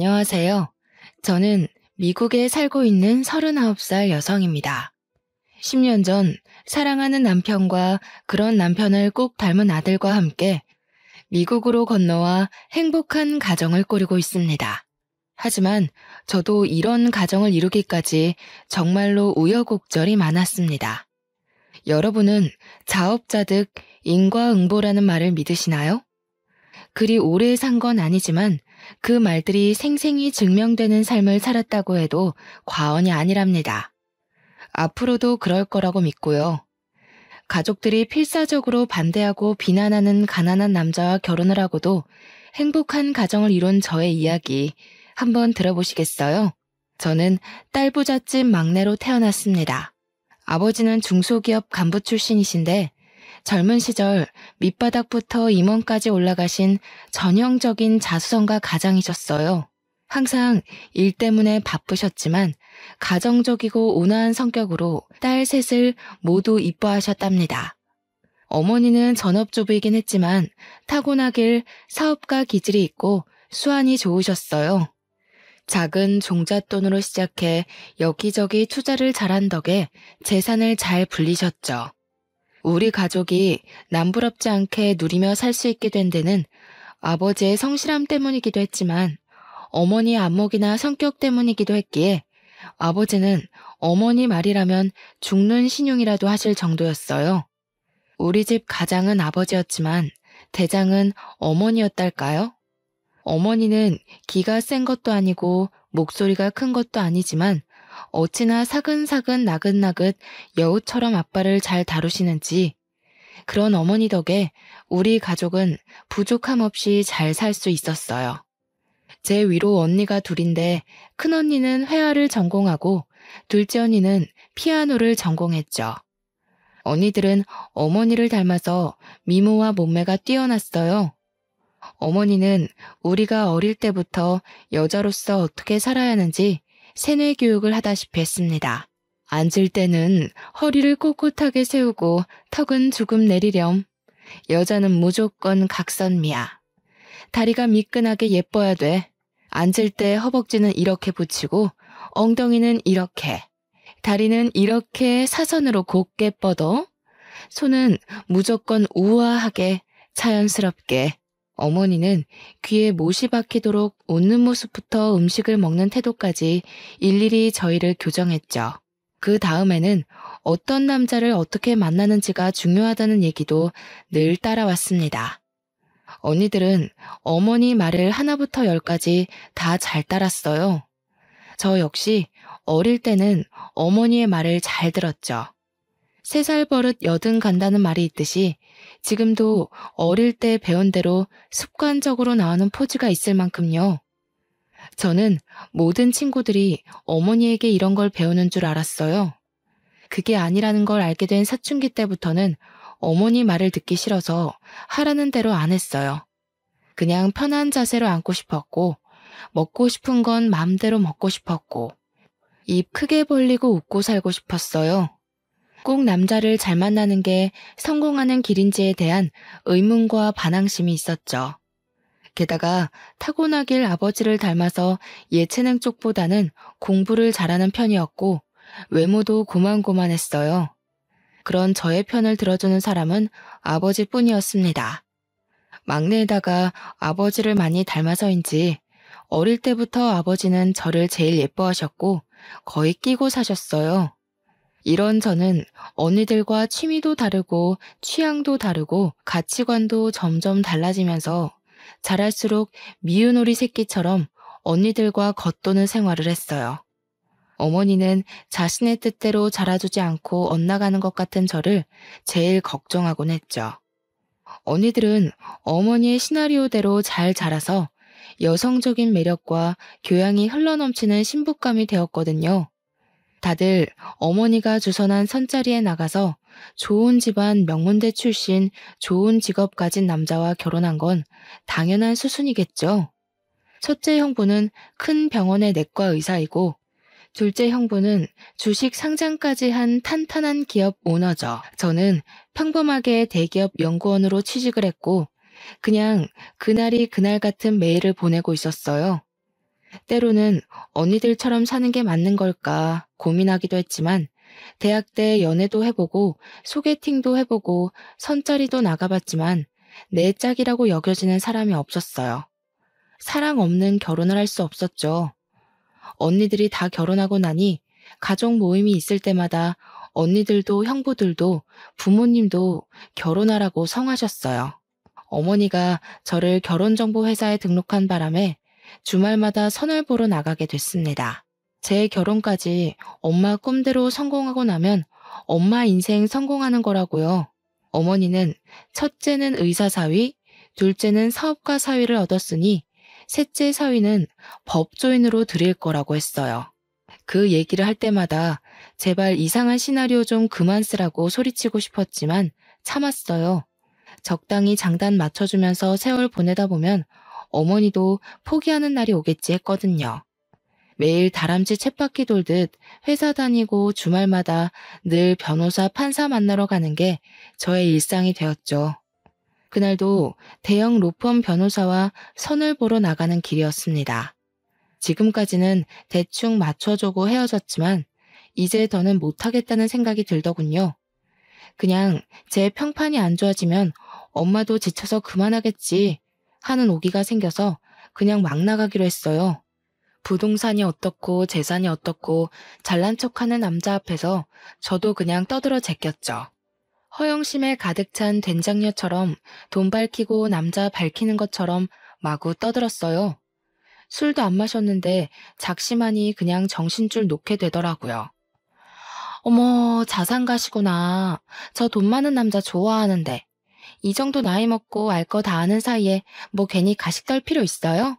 안녕하세요. 저는 미국에 살고 있는 39살 여성입니다. 10년 전 사랑하는 남편과 그런 남편을 꼭 닮은 아들과 함께 미국으로 건너와 행복한 가정을 꾸리고 있습니다. 하지만 저도 이런 가정을 이루기까지 정말로 우여곡절이 많았습니다. 여러분은 자업자득 인과응보라는 말을 믿으시나요? 그리 오래 산 건 아니지만 그 말들이 생생히 증명되는 삶을 살았다고 해도 과언이 아니랍니다. 앞으로도 그럴 거라고 믿고요. 가족들이 필사적으로 반대하고 비난하는 가난한 남자와 결혼을 하고도 행복한 가정을 이룬 저의 이야기 한번 들어보시겠어요? 저는 딸부잣집 막내로 태어났습니다. 아버지는 중소기업 간부 출신이신데 젊은 시절 밑바닥부터 임원까지 올라가신 전형적인 자수성가 가장이셨어요. 항상 일 때문에 바쁘셨지만 가정적이고 온화한 성격으로 딸 셋을 모두 이뻐하셨답니다. 어머니는 전업주부이긴 했지만 타고나길 사업가 기질이 있고 수완이 좋으셨어요. 작은 종잣돈으로 시작해 여기저기 투자를 잘한 덕에 재산을 잘 불리셨죠. 우리 가족이 남부럽지 않게 누리며 살 수 있게 된 데는 아버지의 성실함 때문이기도 했지만 어머니의 안목이나 성격 때문이기도 했기에 아버지는 어머니 말이라면 죽는 신용이라도 하실 정도였어요. 우리 집 가장은 아버지였지만 대장은 어머니였달까요? 어머니는 기가 센 것도 아니고 목소리가 큰 것도 아니지만 어찌나 사근사근 나긋나긋 여우처럼 아빠를 잘 다루시는지 그런 어머니 덕에 우리 가족은 부족함 없이 잘 살 수 있었어요. 제 위로 언니가 둘인데 큰언니는 회화를 전공하고 둘째 언니는 피아노를 전공했죠. 언니들은 어머니를 닮아서 미모와 몸매가 뛰어났어요. 어머니는 우리가 어릴 때부터 여자로서 어떻게 살아야 하는지 세뇌 교육을 하다시피 했습니다. 앉을 때는 허리를 꼿꼿하게 세우고 턱은 조금 내리렴. 여자는 무조건 각선미야. 다리가 미끈하게 예뻐야 돼. 앉을 때 허벅지는 이렇게 붙이고 엉덩이는 이렇게. 다리는 이렇게 사선으로 곧게 뻗어. 손은 무조건 우아하게 자연스럽게. 어머니는 귀에 못이 박히도록 웃는 모습부터 음식을 먹는 태도까지 일일이 저희를 교정했죠. 그 다음에는 어떤 남자를 어떻게 만나는지가 중요하다는 얘기도 늘 따라왔습니다. 언니들은 어머니 말을 하나부터 열까지 다 잘 따랐어요. 저 역시 어릴 때는 어머니의 말을 잘 들었죠. 3살 버릇 여든 간다는 말이 있듯이 지금도 어릴 때 배운 대로 습관적으로 나오는 포즈가 있을 만큼요. 저는 모든 친구들이 어머니에게 이런 걸 배우는 줄 알았어요. 그게 아니라는 걸 알게 된 사춘기 때부터는 어머니 말을 듣기 싫어서 하라는 대로 안 했어요. 그냥 편한 자세로 앉고 싶었고 먹고 싶은 건 마음대로 먹고 싶었고 입 크게 벌리고 웃고 살고 싶었어요. 꼭 남자를 잘 만나는 게 성공하는 길인지에 대한 의문과 반항심이 있었죠. 게다가 타고나길 아버지를 닮아서 예체능 쪽보다는 공부를 잘하는 편이었고 외모도 고만고만했어요. 그런 저의 편을 들어주는 사람은 아버지뿐이었습니다. 막내에다가 아버지를 많이 닮아서인지 어릴 때부터 아버지는 저를 제일 예뻐하셨고 거의 끼고 사셨어요. 이런 저는 언니들과 취미도 다르고 취향도 다르고 가치관도 점점 달라지면서 자랄수록 미운오리 새끼처럼 언니들과 겉도는 생활을 했어요. 어머니는 자신의 뜻대로 자라주지 않고 엇나가는 것 같은 저를 제일 걱정하곤 했죠. 언니들은 어머니의 시나리오대로 잘 자라서 여성적인 매력과 교양이 흘러넘치는 신부감이 되었거든요. 다들 어머니가 주선한 선자리에 나가서 좋은 집안 명문대 출신 좋은 직업 가진 남자와 결혼한 건 당연한 수순이겠죠. 첫째 형부는 큰 병원의 내과 의사이고 둘째 형부는 주식 상장까지 한 탄탄한 기업 오너죠. 저는 평범하게 대기업 연구원으로 취직을 했고 그냥 그날이 그날 같은 매일을 보내고 있었어요. 때로는 언니들처럼 사는 게 맞는 걸까 고민하기도 했지만 대학 때 연애도 해보고 소개팅도 해보고 선짜리도 나가봤지만 내 짝이라고 여겨지는 사람이 없었어요. 사랑 없는 결혼을 할 수 없었죠. 언니들이 다 결혼하고 나니 가족 모임이 있을 때마다 언니들도 형부들도 부모님도 결혼하라고 성하셨어요. 어머니가 저를 결혼정보회사에 등록한 바람에 주말마다 선을 보러 나가게 됐습니다. 제 결혼까지 엄마 꿈대로 성공하고 나면 엄마 인생 성공하는 거라고요. 어머니는 첫째는 의사 사위, 둘째는 사업가 사위를 얻었으니 셋째 사위는 법조인으로 드릴 거라고 했어요. 그 얘기를 할 때마다 제발 이상한 시나리오 좀 그만 쓰라고 소리치고 싶었지만 참았어요. 적당히 장단 맞춰주면서 세월 보내다 보면 어머니도 포기하는 날이 오겠지 했거든요. 매일 다람쥐 쳇바퀴 돌듯 회사 다니고 주말마다 늘 변호사 판사 만나러 가는 게 저의 일상이 되었죠. 그날도 대형 로펌 변호사와 선을 보러 나가는 길이었습니다. 지금까지는 대충 맞춰주고 헤어졌지만 이제 더는 못하겠다는 생각이 들더군요. 그냥 제 평판이 안 좋아지면 엄마도 지쳐서 그만하겠지 하는 오기가 생겨서 그냥 막 나가기로 했어요. 부동산이 어떻고 재산이 어떻고 잘난 척하는 남자 앞에서 저도 그냥 떠들어 제꼈죠. 허영심에 가득 찬 된장녀처럼 돈 밝히고 남자 밝히는 것처럼 마구 떠들었어요. 술도 안 마셨는데 작심하니 그냥 정신줄 놓게 되더라고요. 어머, 자산가시구나. 저 돈 많은 남자 좋아하는데. 이 정도 나이 먹고 알 거 다 아는 사이에 뭐 괜히 가식 떨 필요 있어요?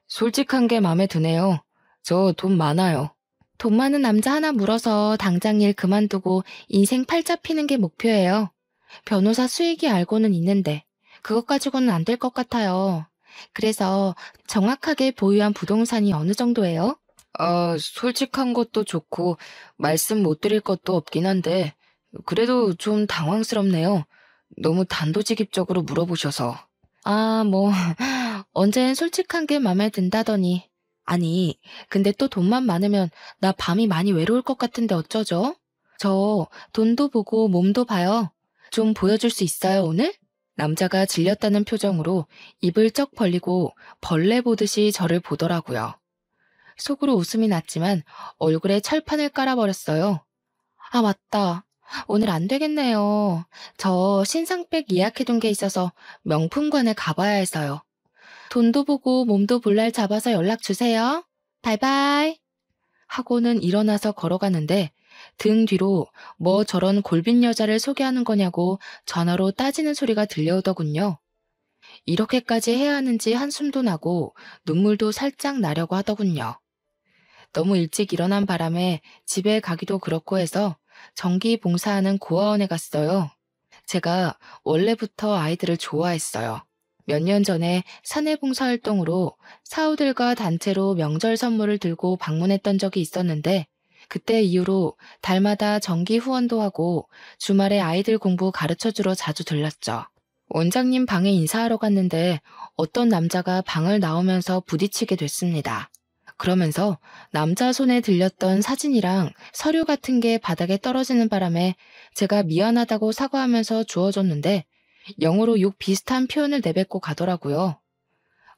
솔직한 게 마음에 드네요. 저 돈 많아요. 돈 많은 남자 하나 물어서 당장 일 그만두고 인생 팔자 피는 게 목표예요. 변호사 수익이 알고는 있는데 그것 가지고는 안 될 것 같아요. 그래서 정확하게 보유한 부동산이 어느 정도예요? 솔직한 것도 좋고 말씀 못 드릴 것도 없긴 한데 그래도 좀 당황스럽네요. 너무 단도직입적으로 물어보셔서. 뭐 언젠 솔직한 게 맘에 든다더니. 아니, 근데 또 돈만 많으면 나 밤이 많이 외로울 것 같은데 어쩌죠? 저 돈도 보고 몸도 봐요. 좀 보여줄 수 있어요, 오늘? 남자가 질렸다는 표정으로 입을 쩍 벌리고 벌레 보듯이 저를 보더라고요. 속으로 웃음이 났지만 얼굴에 철판을 깔아버렸어요. 아, 맞다. 오늘 안 되겠네요. 저 신상백 예약해둔 게 있어서 명품관에 가봐야 해서요. 돈도 보고 몸도 볼 날 잡아서 연락 주세요. 바이바이. 하고는 일어나서 걸어가는데 등 뒤로 뭐 저런 골빈 여자를 소개하는 거냐고 전화로 따지는 소리가 들려오더군요. 이렇게까지 해야 하는지 한숨도 나고 눈물도 살짝 나려고 하더군요. 너무 일찍 일어난 바람에 집에 가기도 그렇고 해서 전기 봉사하는 고아원에 갔어요. 제가 원래부터 아이들을 좋아했어요. 몇 년 전에 사내 봉사활동으로 사우들과 단체로 명절 선물을 들고 방문했던 적이 있었는데 그때 이후로 달마다 정기 후원도 하고 주말에 아이들 공부 가르쳐주러 자주 들렀죠. 원장님 방에 인사하러 갔는데 어떤 남자가 방을 나오면서 부딪히게 됐습니다. 그러면서 남자 손에 들렸던 사진이랑 서류 같은 게 바닥에 떨어지는 바람에 제가 미안하다고 사과하면서 주워줬는데 영어로 욕 비슷한 표현을 내뱉고 가더라고요.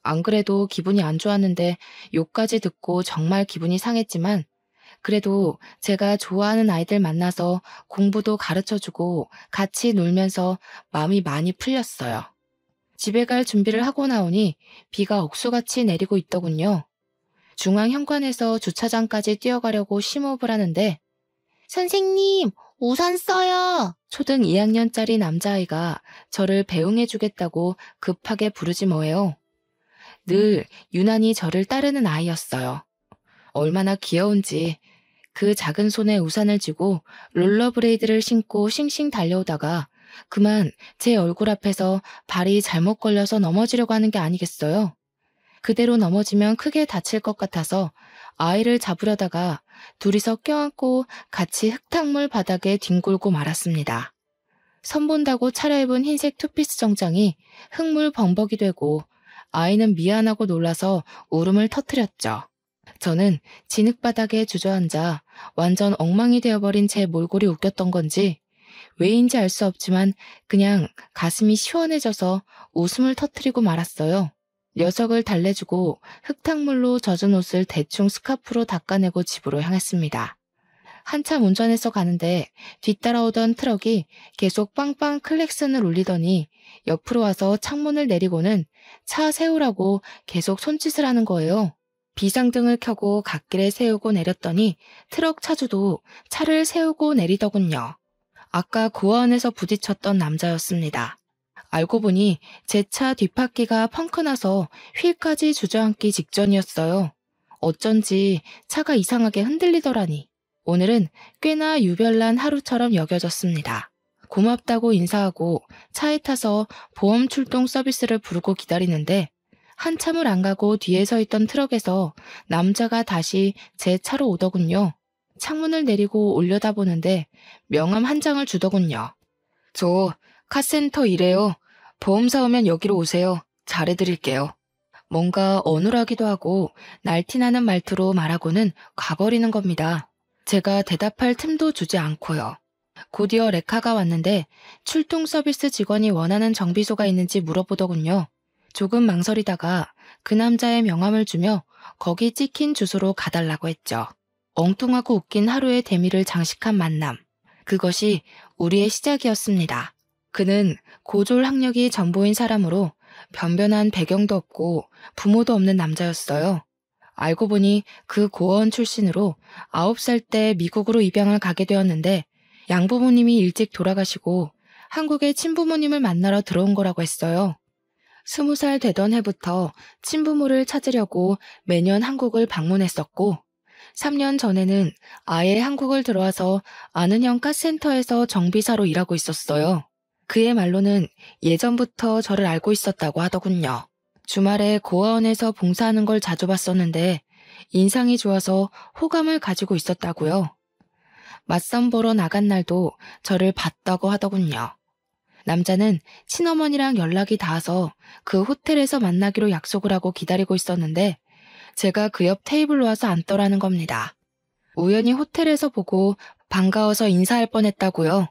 안 그래도 기분이 안 좋았는데 욕까지 듣고 정말 기분이 상했지만 그래도 제가 좋아하는 아이들 만나서 공부도 가르쳐주고 같이 놀면서 마음이 많이 풀렸어요. 집에 갈 준비를 하고 나오니 비가 억수같이 내리고 있더군요. 중앙현관에서 주차장까지 뛰어가려고 심호흡을 하는데 선생님, 우산 써요. 초등 2학년짜리 남자아이가 저를 배웅해주겠다고 급하게 부르지 뭐예요. 늘 유난히 저를 따르는 아이였어요. 얼마나 귀여운지 그 작은 손에 우산을 쥐고 롤러브레이드를 신고 싱싱 달려오다가 그만 제 얼굴 앞에서 발이 잘못 걸려서 넘어지려고 하는 게 아니겠어요. 그대로 넘어지면 크게 다칠 것 같아서 아이를 잡으려다가 둘이서 껴안고 같이 흙탕물 바닥에 뒹굴고 말았습니다. 선본다고 차려입은 흰색 투피스 정장이 흙물 범벅이 되고 아이는 미안하고 놀라서 울음을 터뜨렸죠. 저는 진흙바닥에 주저앉아 완전 엉망이 되어버린 제 몰골이 웃겼던 건지 왜인지 알 수 없지만 그냥 가슴이 시원해져서 웃음을 터뜨리고 말았어요. 녀석을 달래주고 흙탕물로 젖은 옷을 대충 스카프로 닦아내고 집으로 향했습니다. 한참 운전해서 가는데 뒤따라오던 트럭이 계속 빵빵 클렉슨을 울리더니 옆으로 와서 창문을 내리고는 차 세우라고 계속 손짓을 하는 거예요. 비상등을 켜고 갓길에 세우고 내렸더니 트럭 차주도 차를 세우고 내리더군요. 아까 고아원에서 부딪혔던 남자였습니다. 알고 보니 제 차 뒷바퀴가 펑크나서 휠까지 주저앉기 직전이었어요. 어쩐지 차가 이상하게 흔들리더라니. 오늘은 꽤나 유별난 하루처럼 여겨졌습니다. 고맙다고 인사하고 차에 타서 보험 출동 서비스를 부르고 기다리는데 한참을 안 가고 뒤에 서 있던 트럭에서 남자가 다시 제 차로 오더군요. 창문을 내리고 올려다보는데 명함 한 장을 주더군요. 저 카센터 일해요. 보험사 오면 여기로 오세요. 잘해드릴게요. 뭔가 어눌하기도 하고 날티나는 말투로 말하고는 가버리는 겁니다. 제가 대답할 틈도 주지 않고요. 곧이어 레카가 왔는데 출동 서비스 직원이 원하는 정비소가 있는지 물어보더군요. 조금 망설이다가 그 남자의 명함을 주며 거기 찍힌 주소로 가달라고 했죠. 엉뚱하고 웃긴 하루의 대미를 장식한 만남. 그것이 우리의 시작이었습니다. 그는 고졸 학력이 전부인 사람으로 변변한 배경도 없고 부모도 없는 남자였어요. 알고 보니 그 고아원 출신으로 9살 때 미국으로 입양을 가게 되었는데 양부모님이 일찍 돌아가시고 한국에 친부모님을 만나러 들어온 거라고 했어요. 20살 되던 해부터 친부모를 찾으려고 매년 한국을 방문했었고 3년 전에는 아예 한국을 들어와서 아는 형 카센터에서 정비사로 일하고 있었어요. 그의 말로는 예전부터 저를 알고 있었다고 하더군요. 주말에 고아원에서 봉사하는 걸 자주 봤었는데 인상이 좋아서 호감을 가지고 있었다고요. 맞선 보러 나간 날도 저를 봤다고 하더군요. 남자는 친어머니랑 연락이 닿아서 그 호텔에서 만나기로 약속을 하고 기다리고 있었는데 제가 그 옆 테이블로 와서 앉더라는 겁니다. 우연히 호텔에서 보고 반가워서 인사할 뻔했다고요.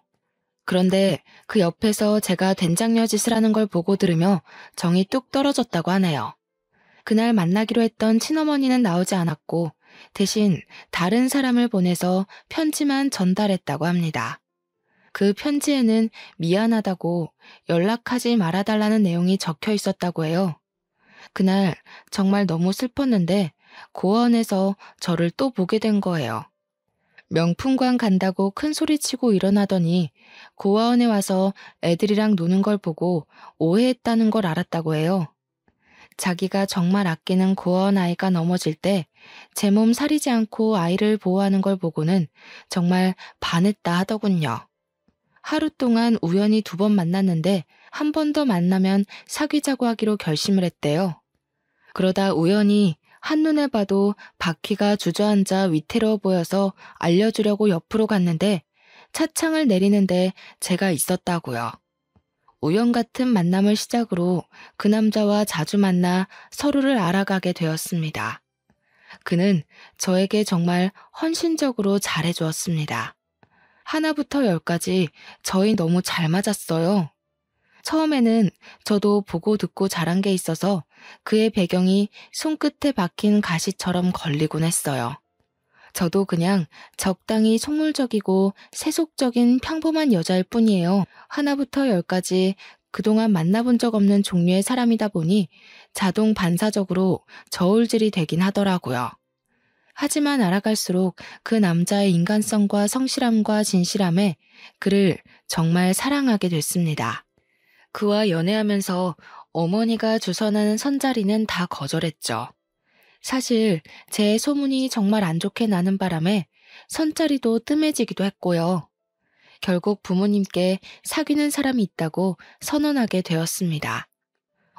그런데 그 옆에서 제가 된장녀 짓을 하는 걸 보고 들으며 정이 뚝 떨어졌다고 하네요. 그날 만나기로 했던 친어머니는 나오지 않았고 대신 다른 사람을 보내서 편지만 전달했다고 합니다. 그 편지에는 미안하다고 연락하지 말아달라는 내용이 적혀 있었다고 해요. 그날 정말 너무 슬펐는데 고아원에서 저를 또 보게 된 거예요. 명품관 간다고 큰 소리치고 일어나더니 고아원에 와서 애들이랑 노는 걸 보고 오해했다는 걸 알았다고 해요. 자기가 정말 아끼는 고아원 아이가 넘어질 때 제 몸 사리지 않고 아이를 보호하는 걸 보고는 정말 반했다 하더군요. 하루 동안 우연히 2번 만났는데 한 번 더 만나면 사귀자고 하기로 결심을 했대요. 그러다 우연히 한눈에 봐도 바퀴가 주저앉아 위태로워 보여서 알려주려고 옆으로 갔는데 차창을 내리는데 제가 있었다고요. 우연 같은 만남을 시작으로 그 남자와 자주 만나 서로를 알아가게 되었습니다. 그는 저에게 정말 헌신적으로 잘해주었습니다. 하나부터 10까지 저희 너무 잘 맞았어요. 처음에는 저도 보고 듣고 자란 게 있어서 그의 배경이 손끝에 박힌 가시처럼 걸리곤 했어요. 저도 그냥 적당히 속물적이고 세속적인 평범한 여자일 뿐이에요. 하나부터 10까지 그동안 만나본 적 없는 종류의 사람이다 보니 자동 반사적으로 저울질이 되긴 하더라고요. 하지만 알아갈수록 그 남자의 인간성과 성실함과 진실함에 그를 정말 사랑하게 됐습니다. 그와 연애하면서 어머니가 주선하는 선자리는 다 거절했죠. 사실 제 소문이 정말 안 좋게 나는 바람에 선자리도 뜸해지기도 했고요. 결국 부모님께 사귀는 사람이 있다고 선언하게 되었습니다.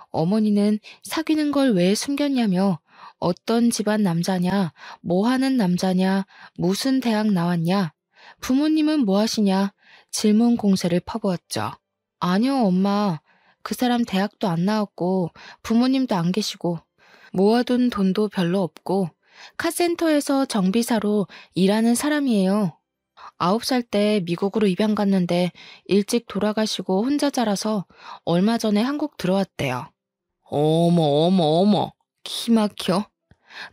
어머니는 사귀는 걸 왜 숨겼냐며 어떤 집안 남자냐, 뭐 하는 남자냐, 무슨 대학 나왔냐, 부모님은 뭐 하시냐 질문 공세를 퍼부었죠. 아니요, 엄마. 그 사람 대학도 안 나왔고 부모님도 안 계시고 모아둔 돈도 별로 없고 카센터에서 정비사로 일하는 사람이에요. 9살 때 미국으로 입양 갔는데 일찍 돌아가시고 혼자 자라서 얼마 전에 한국 들어왔대요. 어머 어머 어머, 키 막혀.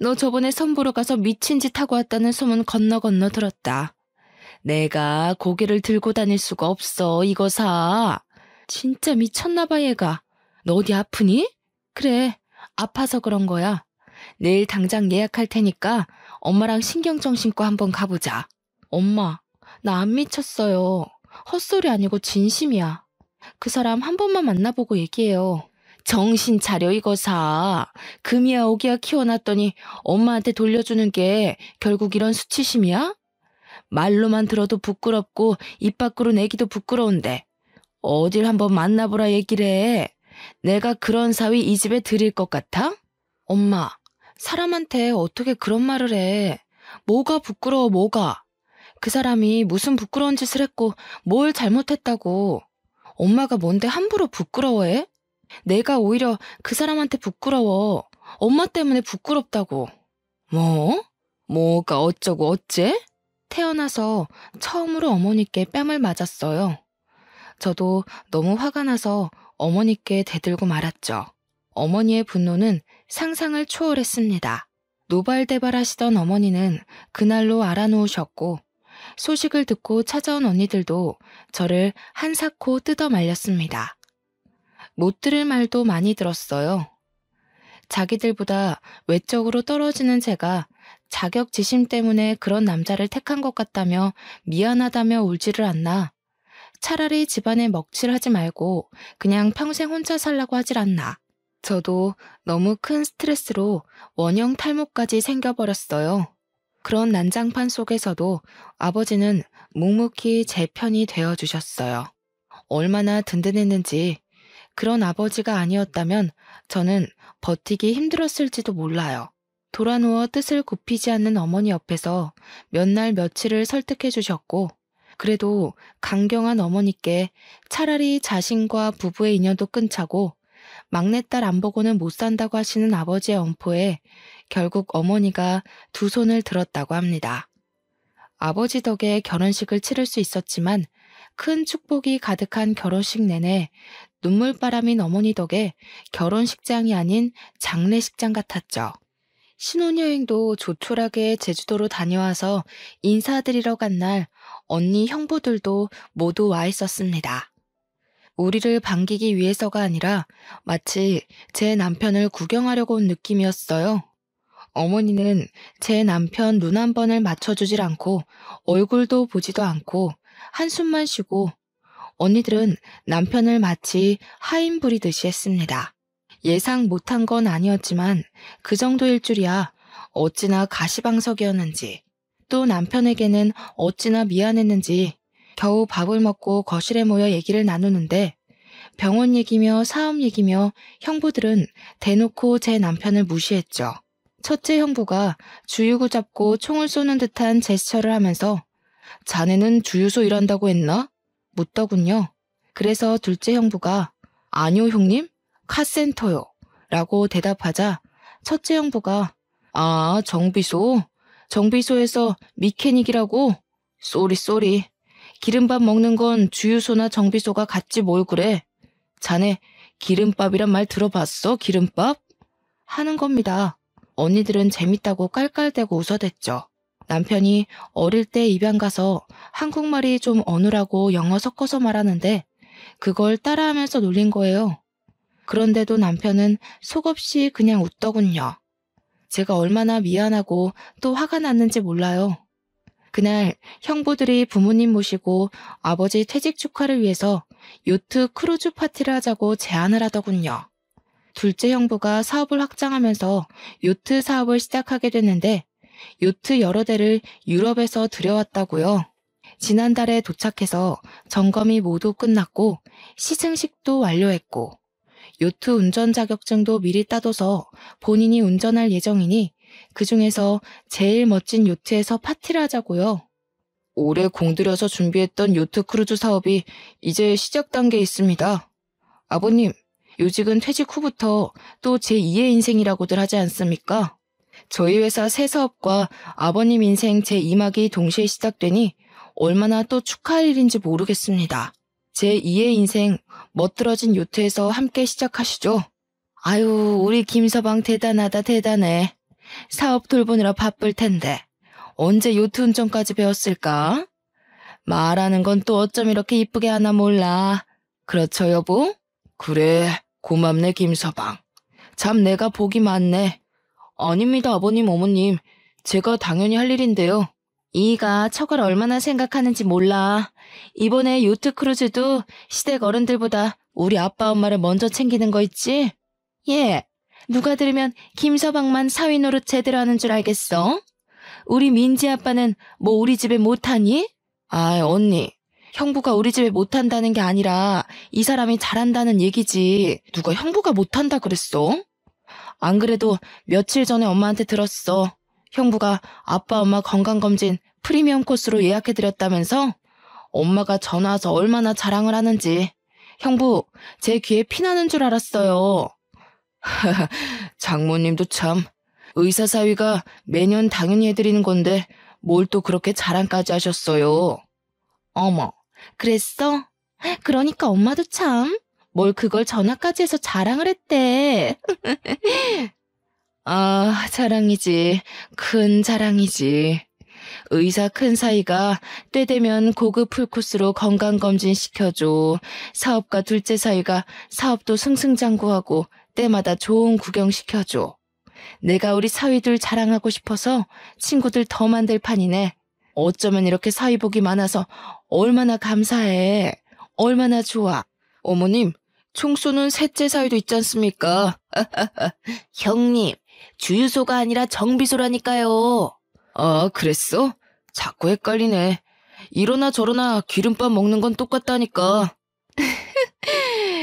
너 저번에 선보러 가서 미친 짓 하고 왔다는 소문 건너 건너 들었다. 내가 고개를 들고 다닐 수가 없어, 이거 사. 진짜 미쳤나 봐, 얘가. 너 어디 아프니? 그래, 아파서 그런 거야. 내일 당장 예약할 테니까 엄마랑 신경정신과 한번 가보자. 엄마, 나 안 미쳤어요. 헛소리 아니고 진심이야. 그 사람 한 번만 만나보고 얘기해요. 정신 차려, 이거 사. 금이야 오기야 키워놨더니 엄마한테 돌려주는 게 결국 이런 수치심이야? 말로만 들어도 부끄럽고 입 밖으로 내기도 부끄러운데 어딜 한번 만나보라 얘기를 해. 내가 그런 사위 이 집에 들일 것 같아? 엄마, 사람한테 어떻게 그런 말을 해. 뭐가 부끄러워, 뭐가. 그 사람이 무슨 부끄러운 짓을 했고 뭘 잘못했다고. 엄마가 뭔데 함부로 부끄러워해? 내가 오히려 그 사람한테 부끄러워. 엄마 때문에 부끄럽다고. 뭐? 뭐가 어쩌고 어째? 태어나서 처음으로 어머니께 뺨을 맞았어요. 저도 너무 화가 나서 어머니께 대들고 말았죠. 어머니의 분노는 상상을 초월했습니다. 노발대발하시던 어머니는 그날로 알아놓으셨고 소식을 듣고 찾아온 언니들도 저를 한사코 뜯어 말렸습니다. 못 들을 말도 많이 들었어요. 자기들보다 외적으로 떨어지는 제가 자격지심 때문에 그런 남자를 택한 것 같다며 미안하다며 울지를 않나. 차라리 집안에 먹칠하지 말고 그냥 평생 혼자 살라고 하질 않나. 저도 너무 큰 스트레스로 원형 탈모까지 생겨버렸어요. 그런 난장판 속에서도 아버지는 묵묵히 제 편이 되어주셨어요. 얼마나 든든했는지. 그런 아버지가 아니었다면 저는 버티기 힘들었을지도 몰라요. 돌아누워 뜻을 굽히지 않는 어머니 옆에서 몇 날 며칠을 설득해 주셨고 그래도 강경한 어머니께 차라리 자신과 부부의 인연도 끊자고 막내딸 안 보고는 못 산다고 하시는 아버지의 엄포에 결국 어머니가 두 손을 들었다고 합니다. 아버지 덕에 결혼식을 치를 수 있었지만 큰 축복이 가득한 결혼식 내내 눈물바람인 어머니 덕에 결혼식장이 아닌 장례식장 같았죠. 신혼여행도 조촐하게 제주도로 다녀와서 인사드리러 간 날 언니 형부들도 모두 와 있었습니다. 우리를 반기기 위해서가 아니라 마치 제 남편을 구경하려고 온 느낌이었어요. 어머니는 제 남편 눈 한 번을 맞춰주질 않고 얼굴도 보지도 않고 한숨만 쉬고 언니들은 남편을 마치 하인 부리듯이 했습니다. 예상 못한 건 아니었지만 그 정도일 줄이야 어찌나 가시방석이었는지 또 남편에게는 어찌나 미안했는지 겨우 밥을 먹고 거실에 모여 얘기를 나누는데 병원 얘기며 사업 얘기며 형부들은 대놓고 제 남편을 무시했죠. 첫째 형부가 주유구 잡고 총을 쏘는 듯한 제스처를 하면서 자네는 주유소 일한다고 했나? 묻더군요. 그래서 둘째 형부가 아니요 형님, 카센터요 라고 대답하자 첫째 형부가 아 정비소? 정비소에서 미케닉이라고? 쏘리 기름밥 먹는 건 주유소나 정비소가 같지 뭘 그래. 자네 기름밥이란 말 들어봤어? 기름밥? 하는 겁니다. 언니들은 재밌다고 깔깔대고 웃어댔죠. 남편이 어릴 때 입양 가서 한국말이 좀 어눌하고 영어 섞어서 말하는데 그걸 따라하면서 놀린 거예요. 그런데도 남편은 속없이 그냥 웃더군요. 제가 얼마나 미안하고 또 화가 났는지 몰라요. 그날 형부들이 부모님 모시고 아버지 퇴직 축하를 위해서 요트 크루즈 파티를 하자고 제안을 하더군요. 둘째 형부가 사업을 확장하면서 요트 사업을 시작하게 됐는데 요트 여러 대를 유럽에서 들여왔다고요. 지난달에 도착해서 점검이 모두 끝났고 시승식도 완료했고 요트 운전 자격증도 미리 따둬서 본인이 운전할 예정이니 그중에서 제일 멋진 요트에서 파티를 하자고요. 올해 공들여서 준비했던 요트 크루즈 사업이 이제 시작 단계에 있습니다. 아버님, 요직은 퇴직 후부터 또 제2의 인생이라고들 하지 않습니까? 저희 회사 새 사업과 아버님 인생 제2막이 동시에 시작되니 얼마나 또 축하할 일인지 모르겠습니다. 제2의 인생 멋들어진 요트에서 함께 시작하시죠. 아유, 우리 김서방 대단하다 대단해. 사업 돌보느라 바쁠 텐데 언제 요트 운전까지 배웠을까? 말하는 건 또 어쩜 이렇게 이쁘게 하나 몰라. 그렇죠, 여보? 그래, 고맙네, 김서방. 참 내가 복이 많네. 아닙니다, 아버님, 어머님. 제가 당연히 할 일인데요. 이가 척을 얼마나 생각하는지 몰라. 이번에 요트 크루즈도 시댁 어른들보다 우리 아빠 엄마를 먼저 챙기는 거 있지? 예, 누가 들으면 김서방만 사위 노릇 제대로 하는 줄 알겠어? 우리 민지 아빠는 뭐 우리 집에 못하니? 아, 언니. 형부가 우리 집에 못한다는 게 아니라 이 사람이 잘한다는 얘기지. 누가 형부가 못한다 그랬어? 안 그래도 며칠 전에 엄마한테 들었어. 형부가 아빠 엄마 건강검진 프리미엄 코스로 예약해드렸다면서? 엄마가 전화 와서 얼마나 자랑을 하는지. 형부, 제 귀에 피나는 줄 알았어요. 장모님도 참. 의사 사위가 매년 당연히 해드리는 건데 뭘 또 그렇게 자랑까지 하셨어요. 어머, 그랬어? 그러니까 엄마도 참. 뭘 그걸 전화까지 해서 자랑을 했대. 아, 자랑이지. 큰 자랑이지. 의사 큰 사이가 때 되면 고급 풀코스로 건강검진 시켜줘. 사업가 둘째 사이가 사업도 승승장구하고 때마다 좋은 구경 시켜줘. 내가 우리 사위들 자랑하고 싶어서 친구들 더 만들 판이네. 어쩌면 이렇게 사위복이 많아서 얼마나 감사해. 얼마나 좋아. 어머님, 총 쏘는 셋째 사위도 있지 않습니까? 형님, 주유소가 아니라 정비소라니까요. 아, 그랬어? 자꾸 헷갈리네. 이러나 저러나 기름밥 먹는 건 똑같다니까.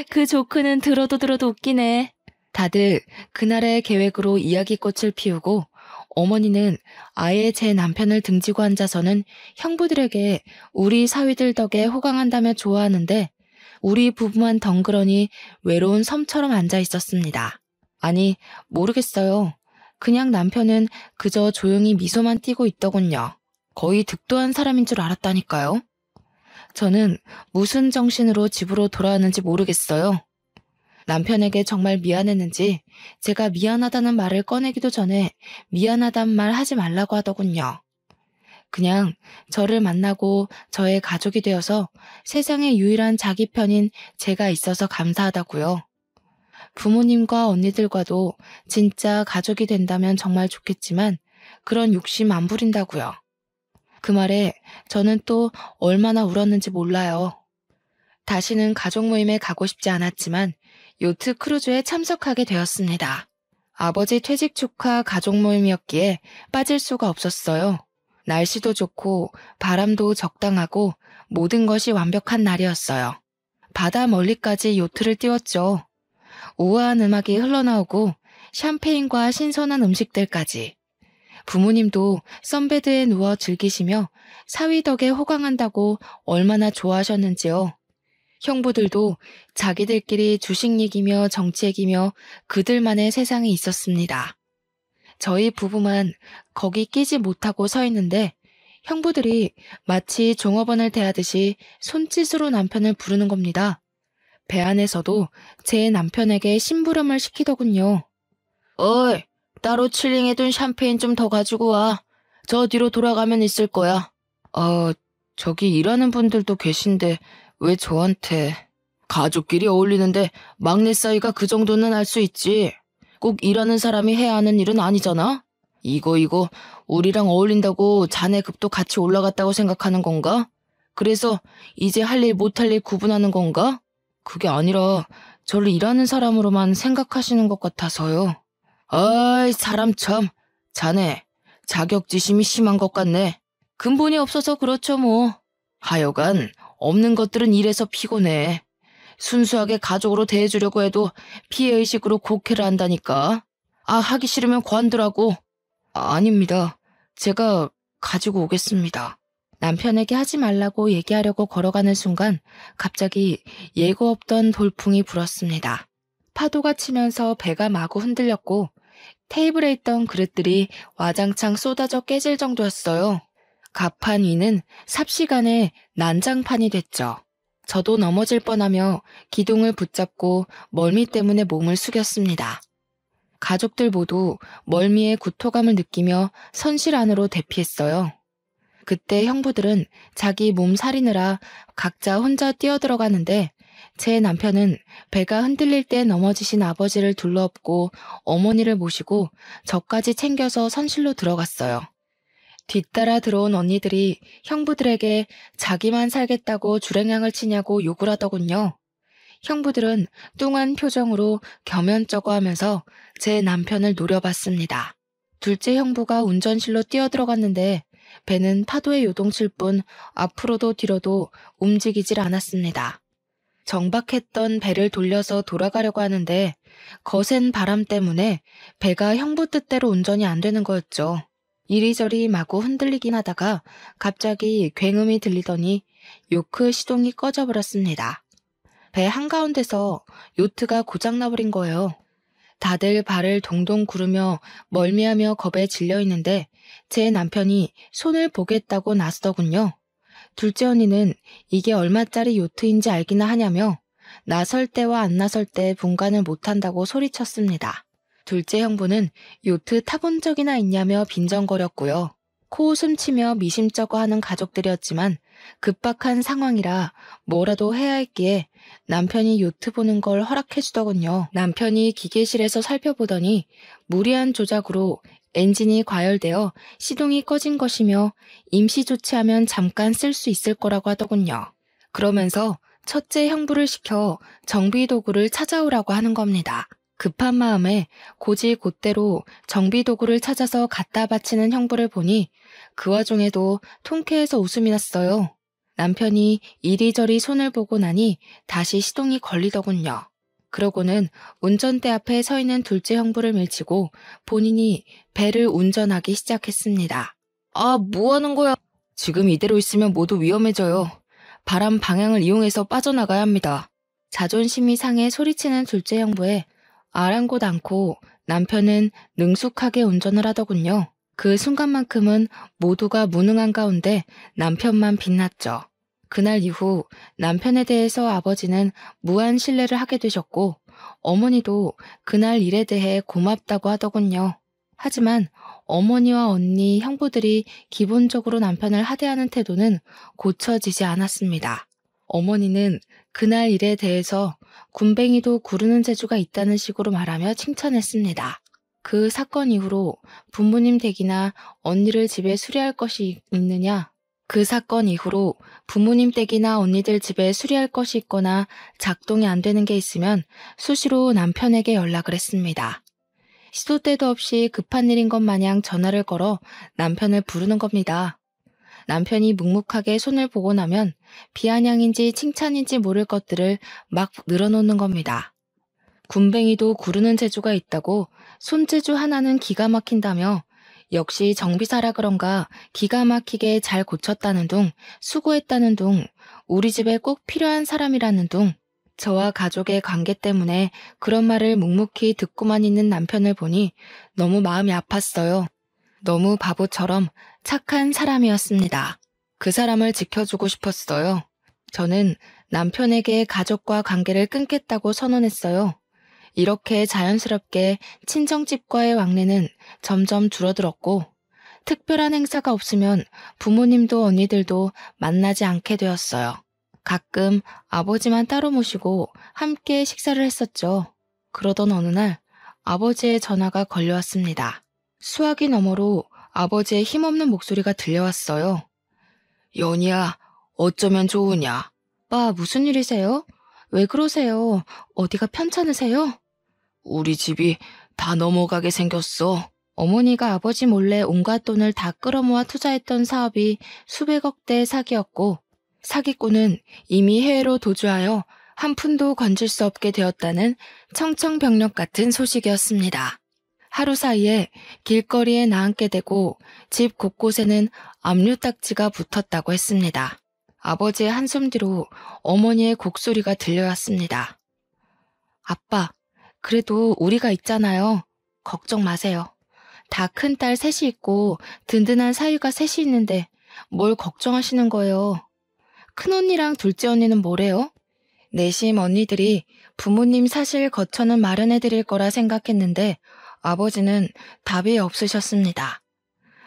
그 조크는 들어도 웃기네. 다들 그날의 계획으로 이야기꽃을 피우고 어머니는 아예 제 남편을 등지고 앉아서는 형부들에게 우리 사위들 덕에 호강한다며 좋아하는데 우리 부부만 덩그러니 외로운 섬처럼 앉아 있었습니다. 아니, 모르겠어요. 그냥 남편은 그저 조용히 미소만 띠고 있더군요. 거의 득도한 사람인 줄 알았다니까요. 저는 무슨 정신으로 집으로 돌아왔는지 모르겠어요. 남편에게 정말 미안했는지 제가 미안하다는 말을 꺼내기도 전에 미안하단 말 하지 말라고 하더군요. 그냥 저를 만나고 저의 가족이 되어서 세상에 유일한 자기 편인 제가 있어서 감사하다고요. 부모님과 언니들과도 진짜 가족이 된다면 정말 좋겠지만 그런 욕심 안 부린다고요. 그 말에 저는 또 얼마나 울었는지 몰라요. 다시는 가족 모임에 가고 싶지 않았지만 요트 크루즈에 참석하게 되었습니다. 아버지 퇴직 축하 가족 모임이었기에 빠질 수가 없었어요. 날씨도 좋고 바람도 적당하고 모든 것이 완벽한 날이었어요. 바다 멀리까지 요트를 띄웠죠. 우아한 음악이 흘러나오고 샴페인과 신선한 음식들까지. 부모님도 선베드에 누워 즐기시며 사위 덕에 호강한다고 얼마나 좋아하셨는지요. 형부들도 자기들끼리 주식 얘기며 정치 얘기며 그들만의 세상에 있었습니다. 저희 부부만 거기 끼지 못하고 서 있는데 형부들이 마치 종업원을 대하듯이 손짓으로 남편을 부르는 겁니다. 배 안에서도 제 남편에게 심부름을 시키더군요. 어이, 따로 칠링해둔 샴페인 좀 더 가지고 와. 저 뒤로 돌아가면 있을 거야. 저기 일하는 분들도 계신데 왜 저한테. 가족끼리 어울리는데 막내 사이가 그 정도는 알 수 있지. 꼭 일하는 사람이 해야 하는 일은 아니잖아. 이거 우리랑 어울린다고 자네 급도 같이 올라갔다고 생각하는 건가? 그래서 이제 할 일 못할 일 구분하는 건가? 그게 아니라 저를 일하는 사람으로만 생각하시는 것 같아서요. 아이, 사람 참. 자네 자격지심이 심한 것 같네. 근본이 없어서 그렇죠 뭐. 하여간 없는 것들은 일해서 피곤해. 순수하게 가족으로 대해주려고 해도 피해의식으로 곡해를 한다니까. 하기 싫으면 관두라고. 아닙니다. 제가 가지고 오겠습니다. 남편에게 하지 말라고 얘기하려고 걸어가는 순간 갑자기 예고 없던 돌풍이 불었습니다. 파도가 치면서 배가 마구 흔들렸고 테이블에 있던 그릇들이 와장창 쏟아져 깨질 정도였어요. 갑판 위는 삽시간에 난장판이 됐죠. 저도 넘어질 뻔하며 기둥을 붙잡고 멀미 때문에 몸을 숙였습니다. 가족들 모두 멀미의 구토감을 느끼며 선실 안으로 대피했어요. 그때 형부들은 자기 몸 사리느라 각자 혼자 뛰어들어가는데 제 남편은 배가 흔들릴 때 넘어지신 아버지를 둘러엎고 어머니를 모시고 저까지 챙겨서 선실로 들어갔어요. 뒤따라 들어온 언니들이 형부들에게 자기만 살겠다고 주랭랑을 치냐고 욕을 하더군요. 형부들은 뚱한 표정으로 겸연쩍어 하면서 제 남편을 노려봤습니다. 둘째 형부가 운전실로 뛰어들어갔는데 배는 파도에 요동칠 뿐 앞으로도 뒤로도 움직이질 않았습니다. 정박했던 배를 돌려서 돌아가려고 하는데 거센 바람 때문에 배가 형부 뜻대로 운전이 안 되는 거였죠. 이리저리 마구 흔들리긴 하다가 갑자기 굉음이 들리더니 요크 시동이 꺼져버렸습니다. 배 한가운데서 요트가 고장나버린 거예요. 다들 발을 동동 구르며 멀미하며 겁에 질려 있는데 제 남편이 손을 보겠다고 나서더군요. 둘째 언니는 이게 얼마짜리 요트인지 알기나 하냐며 나설 때와 안 나설 때 분간을 못한다고 소리쳤습니다. 둘째 형부는 요트 타본 적이나 있냐며 빈정거렸고요. 코웃음 치며 미심쩍어 하는 가족들이었지만 급박한 상황이라 뭐라도 해야 했기에 남편이 요트 보는 걸 허락해주더군요. 남편이 기계실에서 살펴보더니 무리한 조작으로 엔진이 과열되어 시동이 꺼진 것이며 임시 조치하면 잠깐 쓸 수 있을 거라고 하더군요. 그러면서 첫째 형부를 시켜 정비도구를 찾아오라고 하는 겁니다. 급한 마음에 곧이곧대로 정비도구를 찾아서 갖다 바치는 형부를 보니 그 와중에도 통쾌해서 웃음이 났어요. 남편이 이리저리 손을 보고 나니 다시 시동이 걸리더군요. 그러고는 운전대 앞에 서 있는 둘째 형부를 밀치고 본인이 배를 운전하기 시작했습니다. 아, 뭐 하는 거야? 지금 이대로 있으면 모두 위험해져요. 바람 방향을 이용해서 빠져나가야 합니다. 자존심이 상해 소리치는 둘째 형부에 아랑곳 않고 남편은 능숙하게 운전을 하더군요. 그 순간만큼은 모두가 무능한 가운데 남편만 빛났죠. 그날 이후 남편에 대해서 아버지는 무한 신뢰를 하게 되셨고 어머니도 그날 일에 대해 고맙다고 하더군요. 하지만 어머니와 언니, 형부들이 기본적으로 남편을 하대하는 태도는 고쳐지지 않았습니다. 어머니는 그날 일에 대해서 군뱅이도 구르는 재주가 있다는 식으로 말하며 칭찬했습니다. 그 사건 이후로 부모님 댁이나 언니를 집에 수리할 것이 있느냐? 그 사건 이후로 부모님 댁이나 언니들 집에 수리할 것이 있거나 작동이 안 되는 게 있으면 수시로 남편에게 연락을 했습니다. 시도 때도 없이 급한 일인 것 마냥 전화를 걸어 남편을 부르는 겁니다. 남편이 묵묵하게 손을 보고 나면 비아냥인지 칭찬인지 모를 것들을 막 늘어놓는 겁니다. 군뱅이도 구르는 재주가 있다고 손재주 하나는 기가 막힌다며 역시 정비사라 그런가 기가 막히게 잘 고쳤다는 둥, 수고했다는 둥, 우리 집에 꼭 필요한 사람이라는 둥, 저와 가족의 관계 때문에 그런 말을 묵묵히 듣고만 있는 남편을 보니 너무 마음이 아팠어요. 너무 바보처럼 착한 사람이었습니다. 그 사람을 지켜주고 싶었어요. 저는 남편에게 가족과 관계를 끊겠다고 선언했어요. 이렇게 자연스럽게 친정집과의 왕래는 점점 줄어들었고 특별한 행사가 없으면 부모님도 언니들도 만나지 않게 되었어요. 가끔 아버지만 따로 모시고 함께 식사를 했었죠. 그러던 어느 날 아버지의 전화가 걸려왔습니다. 수화기 너머로 아버지의 힘없는 목소리가 들려왔어요. 연희야, 어쩌면 좋으냐? 빠, 무슨 일이세요? 왜 그러세요? 어디가 편찮으세요? 우리 집이 다 넘어가게 생겼어. 어머니가 아버지 몰래 온갖 돈을 다 끌어모아 투자했던 사업이 수백억대의 사기였고 사기꾼은 이미 해외로 도주하여 한 푼도 건질 수 없게 되었다는 청천벽력 같은 소식이었습니다. 하루 사이에 길거리에 나앉게 되고 집 곳곳에는 압류딱지가 붙었다고 했습니다. 아버지의 한숨 뒤로 어머니의 곡소리가 들려왔습니다. 아빠, 그래도 우리가 있잖아요. 걱정 마세요. 다 큰 딸 셋이 있고 든든한 사위가 셋이 있는데 뭘 걱정하시는 거예요. 큰언니랑 둘째 언니는 뭐래요? 내심 언니들이 부모님 사실 거처는 마련해 드릴 거라 생각했는데 아버지는 답이 없으셨습니다.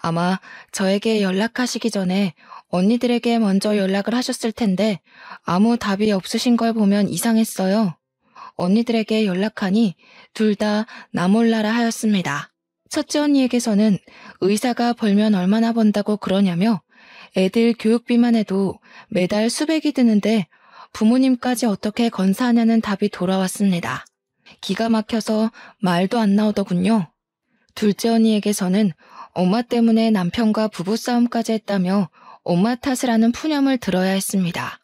아마 저에게 연락하시기 전에 언니들에게 먼저 연락을 하셨을 텐데 아무 답이 없으신 걸 보면 이상했어요. 언니들에게 연락하니 둘 다 나 몰라라 하였습니다. 첫째 언니에게서는 의사가 벌면 얼마나 번다고 그러냐며 애들 교육비만 해도 매달 수백이 드는데 부모님까지 어떻게 건사하냐는 답이 돌아왔습니다. 기가 막혀서 말도 안 나오더군요. 둘째 언니에게서는 엄마 때문에 남편과 부부싸움까지 했다며 엄마 탓을 하는 푸념을 들어야 했습니다.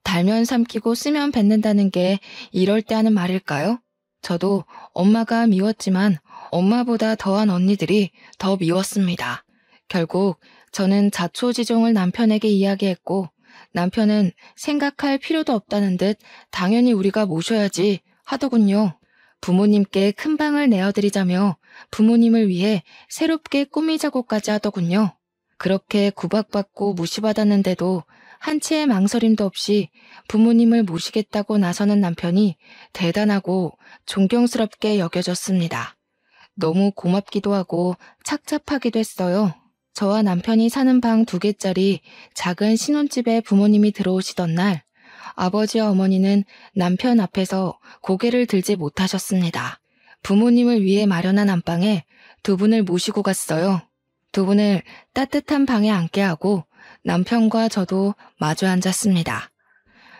달면 삼키고 쓰면 뱉는다는 게 이럴 때 하는 말일까요? 저도 엄마가 미웠지만 엄마보다 더한 언니들이 더 미웠습니다. 결국 저는 자초지종을 남편에게 이야기했고 남편은 생각할 필요도 없다는 듯 당연히 우리가 모셔야지 하더군요. 부모님께 큰 방을 내어드리자며 부모님을 위해 새롭게 꾸미자고까지 하더군요. 그렇게 구박받고 무시받았는데도 한치의 망설임도 없이 부모님을 모시겠다고 나서는 남편이 대단하고 존경스럽게 여겨졌습니다. 너무 고맙기도 하고 착잡하기도 했어요. 저와 남편이 사는 방 2개짜리 작은 신혼집에 부모님이 들어오시던 날 아버지와 어머니는 남편 앞에서 고개를 들지 못하셨습니다. 부모님을 위해 마련한 안방에 2분을 모시고 갔어요. 2분을 따뜻한 방에 앉게 하고 남편과 저도 마주 앉았습니다.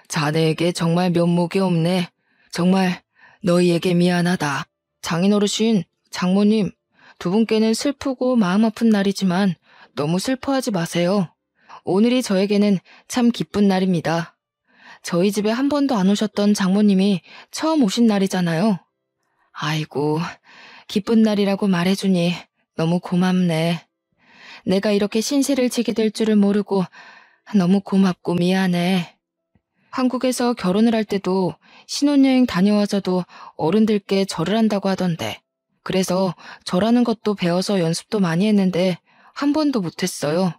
자네에게 정말 면목이 없네. 정말 너희에게 미안하다. 장인어르신, 장모님, 2분께는 슬프고 마음 아픈 날이지만 너무 슬퍼하지 마세요. 오늘이 저에게는 참 기쁜 날입니다. 저희 집에 한 번도 안 오셨던 장모님이 처음 오신 날이잖아요. 아이고, 기쁜 날이라고 말해주니 너무 고맙네. 내가 이렇게 신세를 지게 될 줄을 모르고 너무 고맙고 미안해. 한국에서 결혼을 할 때도 신혼여행 다녀와서도 어른들께 절을 한다고 하던데 그래서 절하는 것도 배워서 연습도 많이 했는데 한 번도 못했어요.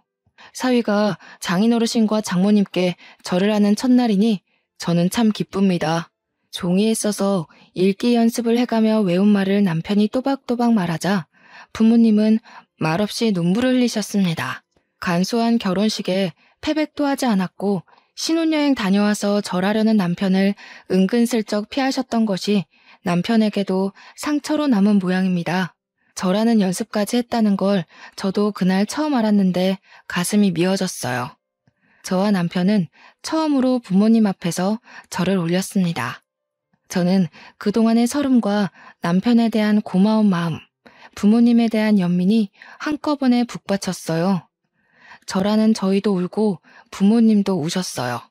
사위가 장인어르신과 장모님께 절을 하는 첫날이니 저는 참 기쁩니다. 종이에 써서 읽기 연습을 해가며 외운 말을 남편이 또박또박 말하자 부모님은 말없이 눈물을 흘리셨습니다. 간소한 결혼식에 패백도 하지 않았고 신혼여행 다녀와서 절하려는 남편을 은근슬쩍 피하셨던 것이 남편에게도 상처로 남은 모양입니다. 절하는 연습까지 했다는 걸 저도 그날 처음 알았는데 가슴이 미어졌어요. 저와 남편은 처음으로 부모님 앞에서 절을 올렸습니다. 저는 그동안의 서름과 남편에 대한 고마운 마음, 부모님에 대한 연민이 한꺼번에 북받쳤어요. 절하는 저희도 울고 부모님도 우셨어요.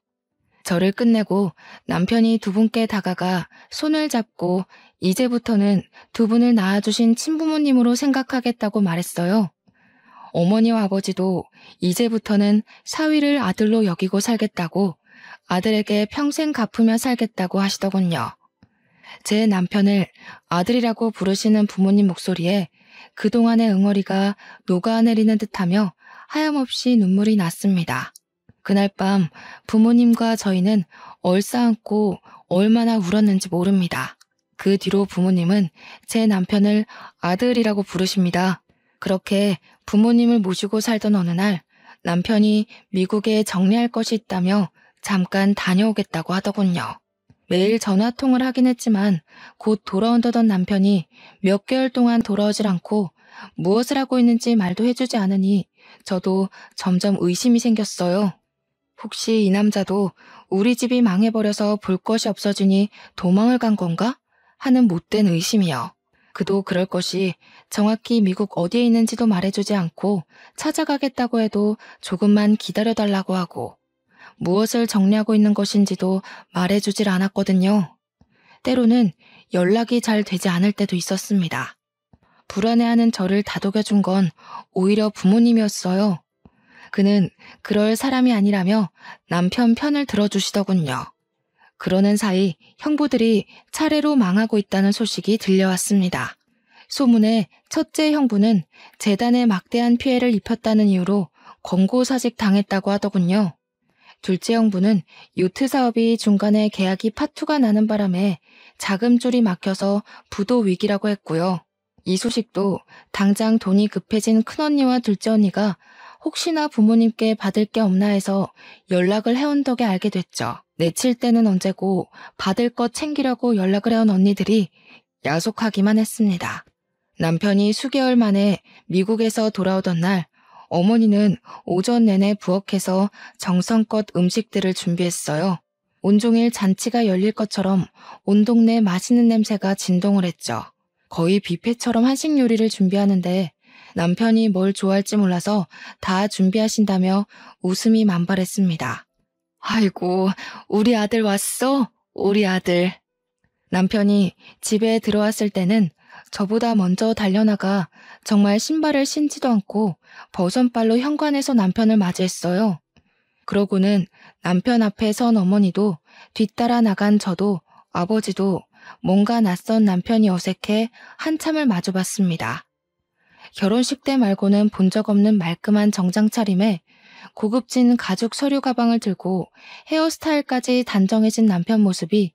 절을 끝내고 남편이 2분께 다가가 손을 잡고 이제부터는 2분을 낳아주신 친부모님으로 생각하겠다고 말했어요. 어머니와 아버지도 이제부터는 사위를 아들로 여기고 살겠다고 아들에게 평생 갚으며 살겠다고 하시더군요. 제 남편을 아들이라고 부르시는 부모님 목소리에 그동안의 응어리가 녹아내리는 듯하며 하염없이 눈물이 났습니다. 그날 밤 부모님과 저희는 얼싸안고 얼마나 울었는지 모릅니다. 그 뒤로 부모님은 제 남편을 아들이라고 부르십니다. 그렇게 부모님을 모시고 살던 어느 날 남편이 미국에 정리할 것이 있다며 잠깐 다녀오겠다고 하더군요. 매일 전화통을 하긴 했지만 곧 돌아온다던 남편이 몇 개월 동안 돌아오질 않고 무엇을 하고 있는지 말도 해주지 않으니 저도 점점 의심이 생겼어요. 혹시 이 남자도 우리 집이 망해버려서 볼 것이 없어지니 도망을 간 건가? 하는 못된 의심이요. 그도 그럴 것이 정확히 미국 어디에 있는지도 말해주지 않고 찾아가겠다고 해도 조금만 기다려달라고 하고 무엇을 정리하고 있는 것인지도 말해주질 않았거든요. 때로는 연락이 잘 되지 않을 때도 있었습니다. 불안해하는 저를 다독여준 건 오히려 부모님이었어요. 그는 그럴 사람이 아니라며 남편 편을 들어주시더군요. 그러는 사이 형부들이 차례로 망하고 있다는 소식이 들려왔습니다. 소문에 첫째 형부는 재단에 막대한 피해를 입혔다는 이유로 권고사직 당했다고 하더군요. 둘째 형부는 요트 사업이 중간에 계약이 파투가 나는 바람에 자금줄이 막혀서 부도 위기라고 했고요. 이 소식도 당장 돈이 급해진 큰언니와 둘째 언니가 혹시나 부모님께 받을 게 없나 해서 연락을 해온 덕에 알게 됐죠. 내칠 때는 언제고 받을 것 챙기려고 연락을 해온 언니들이 야속하기만 했습니다. 남편이 수개월 만에 미국에서 돌아오던 날 어머니는 오전 내내 부엌에서 정성껏 음식들을 준비했어요. 온종일 잔치가 열릴 것처럼 온 동네 맛있는 냄새가 진동을 했죠. 거의 뷔페처럼 한식 요리를 준비하는데 남편이 뭘 좋아할지 몰라서 다 준비하신다며 웃음이 만발했습니다. 아이고, 우리 아들 왔어? 우리 아들. 남편이 집에 들어왔을 때는 저보다 먼저 달려나가 정말 신발을 신지도 않고 버선발로 현관에서 남편을 맞이했어요. 그러고는 남편 앞에 선 어머니도 뒤따라 나간 저도 아버지도 뭔가 낯선 남편이 어색해 한참을 마주봤습니다. 결혼식 때 말고는 본 적 없는 말끔한 정장 차림에 고급진 가죽 서류 가방을 들고 헤어스타일까지 단정해진 남편 모습이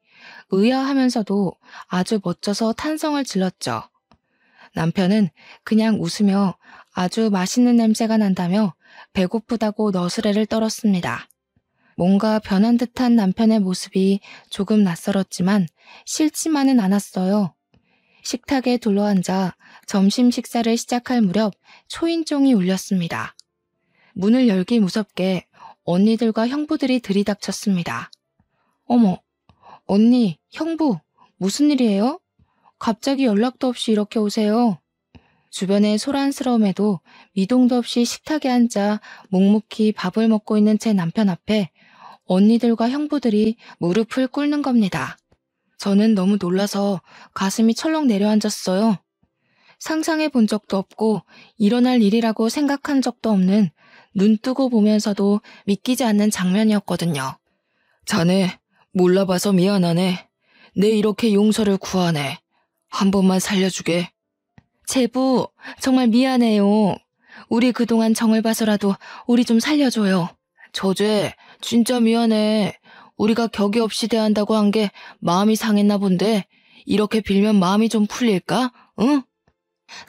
의아하면서도 아주 멋져서 탄성을 질렀죠. 남편은 그냥 웃으며 아주 맛있는 냄새가 난다며 배고프다고 너스레를 떨었습니다. 뭔가 변한 듯한 남편의 모습이 조금 낯설었지만 싫지만은 않았어요. 식탁에 둘러앉아 점심 식사를 시작할 무렵 초인종이 울렸습니다. 문을 열기 무섭게 언니들과 형부들이 들이닥쳤습니다. 어머, 언니, 형부, 무슨 일이에요? 갑자기 연락도 없이 이렇게 오세요. 주변의 소란스러움에도 미동도 없이 식탁에 앉아 묵묵히 밥을 먹고 있는 제 남편 앞에 언니들과 형부들이 무릎을 꿇는 겁니다. 저는 너무 놀라서 가슴이 철렁 내려앉았어요. 상상해 본 적도 없고 일어날 일이라고 생각한 적도 없는 눈 뜨고 보면서도 믿기지 않는 장면이었거든요. 자네, 몰라봐서 미안하네. 내 이렇게 용서를 구하네. 한 번만 살려주게. 제부, 정말 미안해요. 우리 그동안 정을 봐서라도 우리 좀 살려줘요. 저죄, 진짜 미안해. 우리가 격이 없이 대한다고 한 게 마음이 상했나 본데 이렇게 빌면 마음이 좀 풀릴까? 응?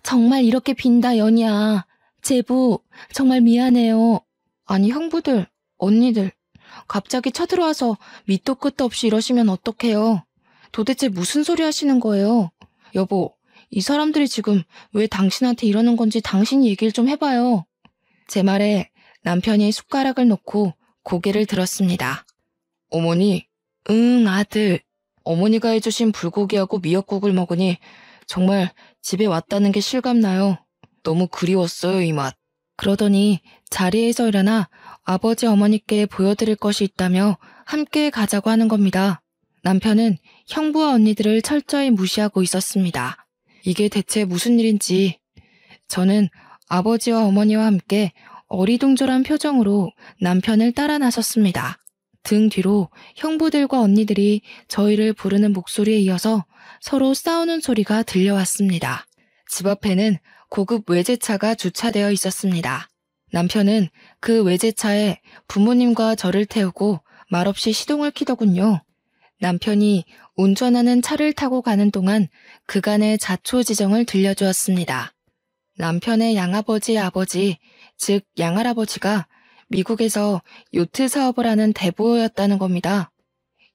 정말 이렇게 빈다, 연이야. 제부, 정말 미안해요. 아니, 형부들, 언니들, 갑자기 쳐들어와서 밑도 끝도 없이 이러시면 어떡해요? 도대체 무슨 소리 하시는 거예요? 여보, 이 사람들이 지금 왜 당신한테 이러는 건지 당신이 얘기를 좀 해봐요. 제 말에 남편이 숟가락을 놓고 고개를 들었습니다. 어머니, 응, 아들. 어머니가 해주신 불고기하고 미역국을 먹으니 정말 집에 왔다는 게 실감나요. 너무 그리웠어요, 이 맛. 그러더니 자리에서 일어나 아버지 어머니께 보여드릴 것이 있다며 함께 가자고 하는 겁니다. 남편은 형부와 언니들을 철저히 무시하고 있었습니다. 이게 대체 무슨 일인지. 저는 아버지와 어머니와 함께 어리둥절한 표정으로 남편을 따라 나섰습니다. 등 뒤로 형부들과 언니들이 저희를 부르는 목소리에 이어서 서로 싸우는 소리가 들려왔습니다. 집 앞에는 고급 외제차가 주차되어 있었습니다. 남편은 그 외제차에 부모님과 저를 태우고 말없이 시동을 켜더군요. 남편이 운전하는 차를 타고 가는 동안 그간의 자초지정을 들려주었습니다. 남편의 양아버지의 아버지, 즉 양할아버지가 미국에서 요트 사업을 하는 대부호였다는 겁니다.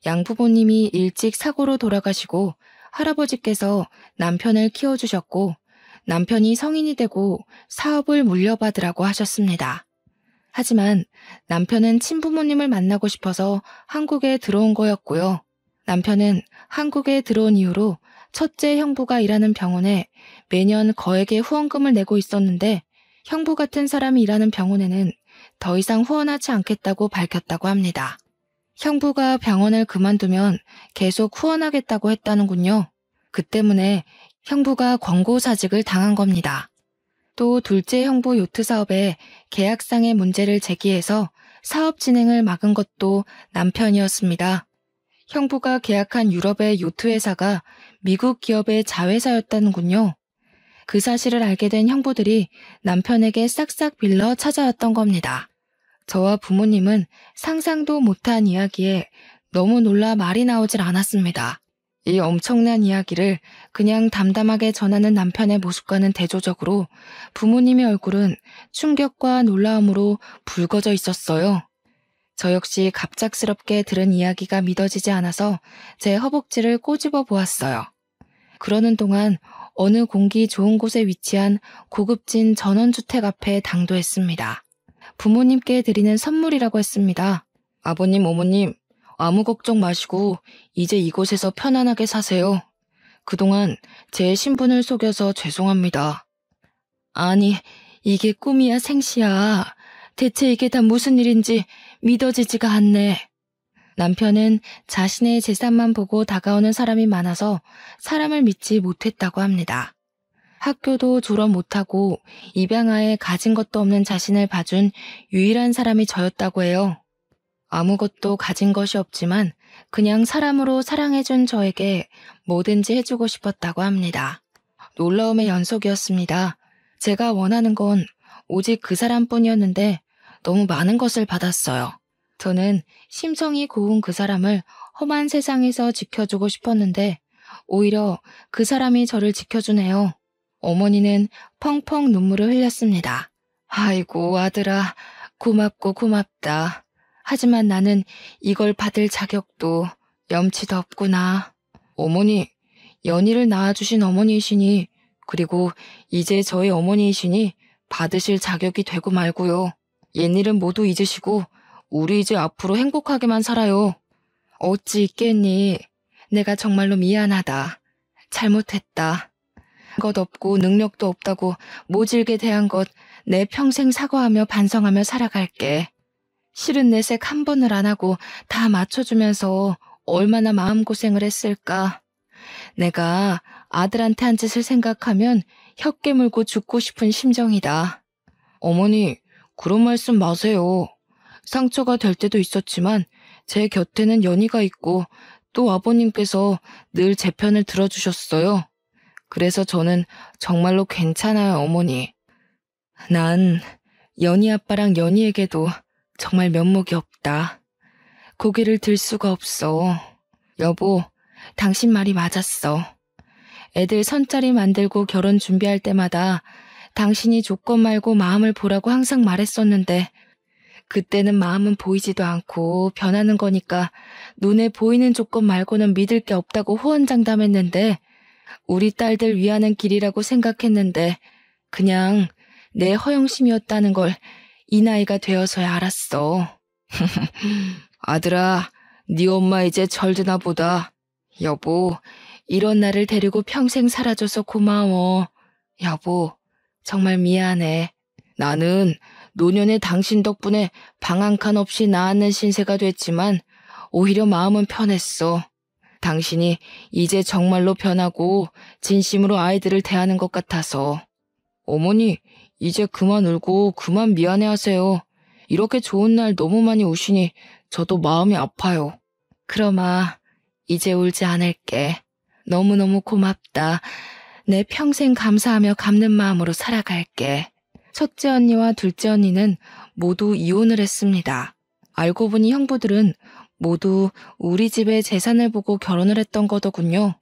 양부모님이 일찍 사고로 돌아가시고 할아버지께서 남편을 키워주셨고 남편이 성인이 되고 사업을 물려받으라고 하셨습니다. 하지만 남편은 친부모님을 만나고 싶어서 한국에 들어온 거였고요. 남편은 한국에 들어온 이후로 첫째 형부가 일하는 병원에 매년 거액의 후원금을 내고 있었는데 형부 같은 사람이 일하는 병원에는 더 이상 후원하지 않겠다고 밝혔다고 합니다. 형부가 병원을 그만두면 계속 후원하겠다고 했다는군요. 그 때문에 형부가 권고사직을 당한 겁니다. 또 둘째 형부 요트 사업에 계약상의 문제를 제기해서 사업 진행을 막은 것도 남편이었습니다. 형부가 계약한 유럽의 요트 회사가 미국 기업의 자회사였다는군요. 그 사실을 알게 된 형부들이 남편에게 싹싹 빌러 찾아왔던 겁니다. 저와 부모님은 상상도 못한 이야기에 너무 놀라 말이 나오질 않았습니다. 이 엄청난 이야기를 그냥 담담하게 전하는 남편의 모습과는 대조적으로 부모님의 얼굴은 충격과 놀라움으로 붉어져 있었어요. 저 역시 갑작스럽게 들은 이야기가 믿어지지 않아서 제 허벅지를 꼬집어 보았어요. 그러는 동안 어느 공기 좋은 곳에 위치한 고급진 전원주택 앞에 당도했습니다. 부모님께 드리는 선물이라고 했습니다. 아버님, 어머님, 아무 걱정 마시고 이제 이곳에서 편안하게 사세요. 그동안 제 신분을 속여서 죄송합니다. 아니, 이게 꿈이야 생시야. 대체 이게 다 무슨 일인지 믿어지지가 않네. 남편은 자신의 재산만 보고 다가오는 사람이 많아서 사람을 믿지 못했다고 합니다. 학교도 졸업 못하고 입양아에 가진 것도 없는 자신을 봐준 유일한 사람이 저였다고 해요. 아무것도 가진 것이 없지만 그냥 사람으로 사랑해준 저에게 뭐든지 해주고 싶었다고 합니다. 놀라움의 연속이었습니다. 제가 원하는 건 오직 그 사람뿐이었는데 너무 많은 것을 받았어요. 저는 심성이 고운 그 사람을 험한 세상에서 지켜주고 싶었는데 오히려 그 사람이 저를 지켜주네요. 어머니는 펑펑 눈물을 흘렸습니다. 아이고 아들아, 고맙고 고맙다. 하지만 나는 이걸 받을 자격도 염치도 없구나. 어머니, 연희를 낳아주신 어머니이시니 그리고 이제 저희 어머니이시니 받으실 자격이 되고 말고요. 옛일은 모두 잊으시고 우리 이제 앞으로 행복하게만 살아요. 어찌 있겠니? 내가 정말로 미안하다. 잘못했다. 것 없고 능력도 없다고 모질게 대한 것 내 평생 사과하며 반성하며 살아갈게. 싫은 내색 한 번을 안 하고 다 맞춰주면서 얼마나 마음고생을 했을까. 내가 아들한테 한 짓을 생각하면 혀 깨물고 죽고 싶은 심정이다. 어머니, 그런 말씀 마세요. 상처가 될 때도 있었지만 제 곁에는 연희가 있고 또 아버님께서 늘 제 편을 들어주셨어요. 그래서 저는 정말로 괜찮아요, 어머니. 난 연희 아빠랑 연희에게도 정말 면목이 없다. 고개를 들 수가 없어. 여보, 당신 말이 맞았어. 애들 선자리 만들고 결혼 준비할 때마다 당신이 조건 말고 마음을 보라고 항상 말했었는데 그때는 마음은 보이지도 않고 변하는 거니까 눈에 보이는 조건 말고는 믿을 게 없다고 호언장담했는데 우리 딸들 위하는 길이라고 생각했는데 그냥 내 허영심이었다는 걸 이 나이가 되어서야 알았어. 아들아, 네 엄마 이제 절드나 보다. 여보, 이런 나를 데리고 평생 살아줘서 고마워. 여보, 정말 미안해. 나는 노년의 당신 덕분에 방 한 칸 없이 낳았는 신세가 됐지만 오히려 마음은 편했어. 당신이 이제 정말로 변하고 진심으로 아이들을 대하는 것 같아서. 어머니, 이제 그만 울고 그만 미안해하세요. 이렇게 좋은 날 너무 많이 우시니 저도 마음이 아파요. 그럼아, 이제 울지 않을게. 너무너무 고맙다. 내 평생 감사하며 갚는 마음으로 살아갈게. 첫째 언니와 둘째 언니는 모두 이혼을 했습니다. 알고 보니 형부들은 모두 우리 집의 재산을 보고 결혼을 했던 거더군요.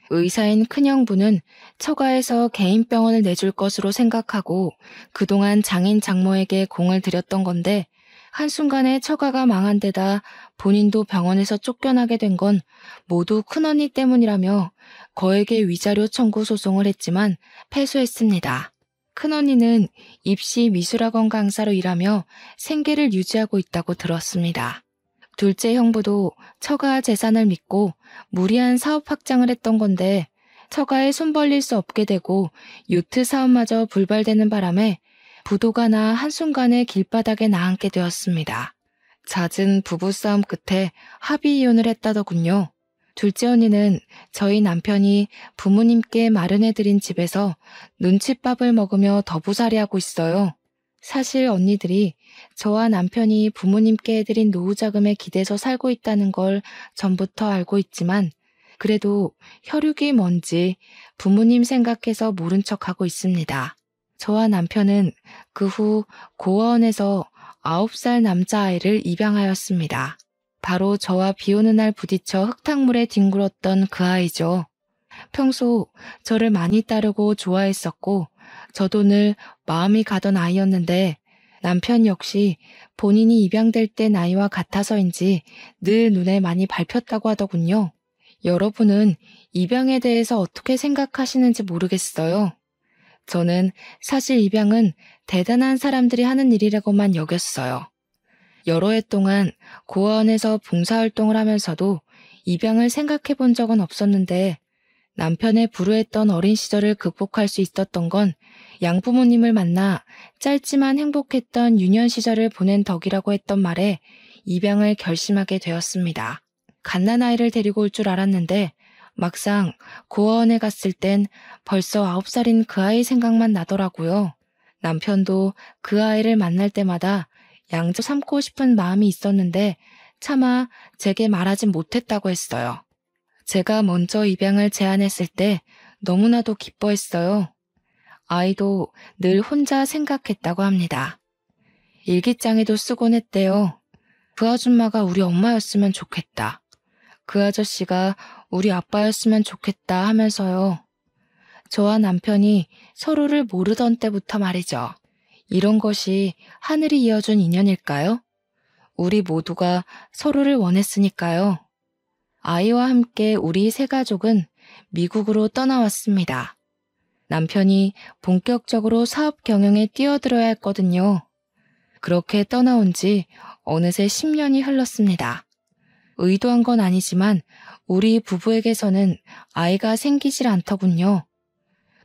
의사인 큰형부는 처가에서 개인병원을 내줄 것으로 생각하고 그동안 장인 장모에게 공을 들였던 건데 한순간에 처가가 망한 데다 본인도 병원에서 쫓겨나게 된 건 모두 큰언니 때문이라며 거액의 위자료 청구 소송을 했지만 패소했습니다. 큰언니는 입시 미술학원 강사로 일하며 생계를 유지하고 있다고 들었습니다. 둘째 형부도 처가 재산을 믿고 무리한 사업 확장을 했던 건데 처가에 손 벌릴 수 없게 되고 요트 사업마저 불발되는 바람에 부도가 나 한순간에 길바닥에 나앉게 되었습니다. 잦은 부부싸움 끝에 합의 이혼을 했다더군요. 둘째 언니는 저희 남편이 부모님께 마련해드린 집에서 눈칫밥을 먹으며 더부살이하고 있어요. 사실 언니들이 저와 남편이 부모님께 해드린 노후자금에 기대서 살고 있다는 걸 전부터 알고 있지만 그래도 혈육이 뭔지 부모님 생각해서 모른 척하고 있습니다. 저와 남편은 그 후 고아원에서 9살 남자아이를 입양하였습니다. 바로 저와 비 오는 날 부딪혀 흙탕물에 뒹굴었던 그 아이죠. 평소 저를 많이 따르고 좋아했었고 저도 늘 마음이 가던 아이였는데 남편 역시 본인이 입양될 때 나이와 같아서인지 늘 눈에 많이 밟혔다고 하더군요. 여러분은 입양에 대해서 어떻게 생각하시는지 모르겠어요. 저는 사실 입양은 대단한 사람들이 하는 일이라고만 여겼어요. 여러 해 동안 고아원에서 봉사활동을 하면서도 입양을 생각해 본 적은 없었는데 남편의 불우했던 어린 시절을 극복할 수 있었던 건 양부모님을 만나 짧지만 행복했던 유년 시절을 보낸 덕이라고 했던 말에 입양을 결심하게 되었습니다. 갓난아이를 데리고 올 줄 알았는데 막상 고아원에 갔을 땐 벌써 9살인 그 아이 생각만 나더라고요. 남편도 그 아이를 만날 때마다 양자 삼고 싶은 마음이 있었는데 차마 제게 말하진 못했다고 했어요. 제가 먼저 입양을 제안했을 때 너무나도 기뻐했어요. 아이도 늘 혼자 생각했다고 합니다. 일기장에도 쓰곤 했대요. 그 아줌마가 우리 엄마였으면 좋겠다. 그 아저씨가 우리 아빠였으면 좋겠다 하면서요. 저와 남편이 서로를 모르던 때부터 말이죠. 이런 것이 하늘이 이어준 인연일까요? 우리 모두가 서로를 원했으니까요. 아이와 함께 우리 세 가족은 미국으로 떠나왔습니다. 남편이 본격적으로 사업 경영에 뛰어들어야 했거든요. 그렇게 떠나온 지 어느새 10년이 흘렀습니다. 의도한 건 아니지만 우리 부부에게서는 아이가 생기질 않더군요.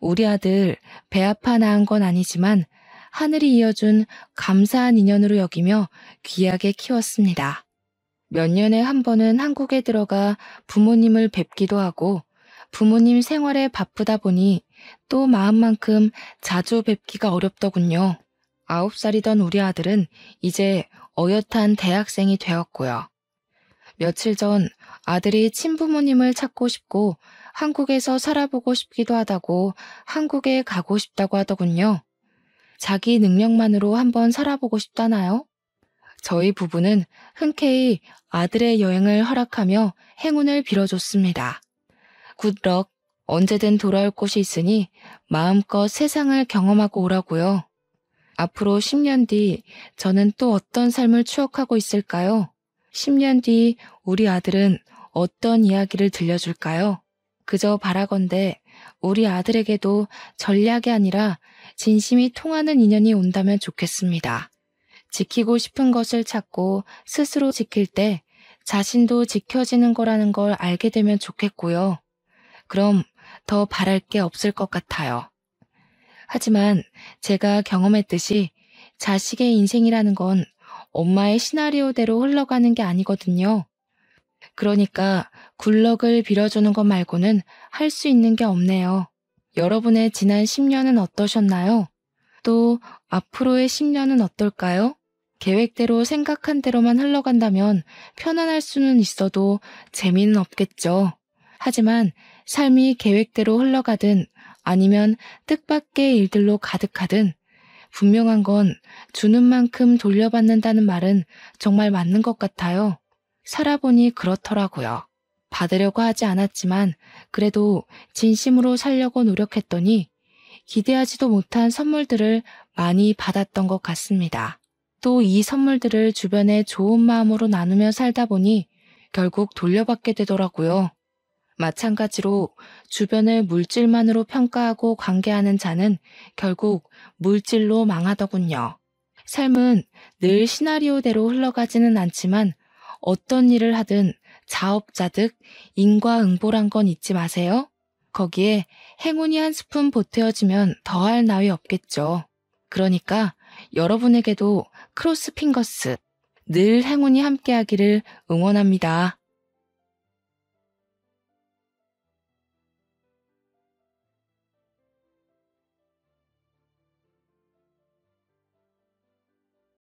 우리 아들 배 아파 낳은 건 아니지만 하늘이 이어준 감사한 인연으로 여기며 귀하게 키웠습니다. 몇 년에 한 번은 한국에 들어가 부모님을 뵙기도 하고 부모님 생활에 바쁘다 보니 또 마음만큼 자주 뵙기가 어렵더군요. 9살이던 우리 아들은 이제 어엿한 대학생이 되었고요. 며칠 전 아들이 친부모님을 찾고 싶고 한국에서 살아보고 싶기도 하다고 한국에 가고 싶다고 하더군요. 자기 능력만으로 한번 살아보고 싶다나요? 저희 부부는 흔쾌히 아들의 여행을 허락하며 행운을 빌어줬습니다. 굿럭, 언제든 돌아올 곳이 있으니 마음껏 세상을 경험하고 오라고요. 앞으로 10년 뒤 저는 또 어떤 삶을 추억하고 있을까요? 10년 뒤 우리 아들은 어떤 이야기를 들려줄까요? 그저 바라건대 우리 아들에게도 전략이 아니라 진심이 통하는 인연이 온다면 좋겠습니다. 지키고 싶은 것을 찾고 스스로 지킬 때 자신도 지켜지는 거라는 걸 알게 되면 좋겠고요. 그럼 더 바랄 게 없을 것 같아요. 하지만 제가 경험했듯이 자식의 인생이라는 건 엄마의 시나리오대로 흘러가는 게 아니거든요. 그러니까 굴럭을 빌어주는 것 말고는 할 수 있는 게 없네요. 여러분의 지난 10년은 어떠셨나요? 또 앞으로의 10년은 어떨까요? 계획대로 생각한 대로만 흘러간다면 편안할 수는 있어도 재미는 없겠죠. 하지만 삶이 계획대로 흘러가든 아니면 뜻밖의 일들로 가득하든 분명한 건 주는 만큼 돌려받는다는 말은 정말 맞는 것 같아요. 살아보니 그렇더라고요. 받으려고 하지 않았지만 그래도 진심으로 살려고 노력했더니 기대하지도 못한 선물들을 많이 받았던 것 같습니다. 또 이 선물들을 주변에 좋은 마음으로 나누며 살다 보니 결국 돌려받게 되더라고요. 마찬가지로 주변을 물질만으로 평가하고 관계하는 자는 결국 물질로 망하더군요. 삶은 늘 시나리오대로 흘러가지는 않지만 어떤 일을 하든 자업자득 인과응보란 건 잊지 마세요. 거기에 행운이 한 스푼 보태어지면 더할 나위 없겠죠. 그러니까 여러분에게도 크로스 핑거스, 늘 행운이 함께하기를 응원합니다.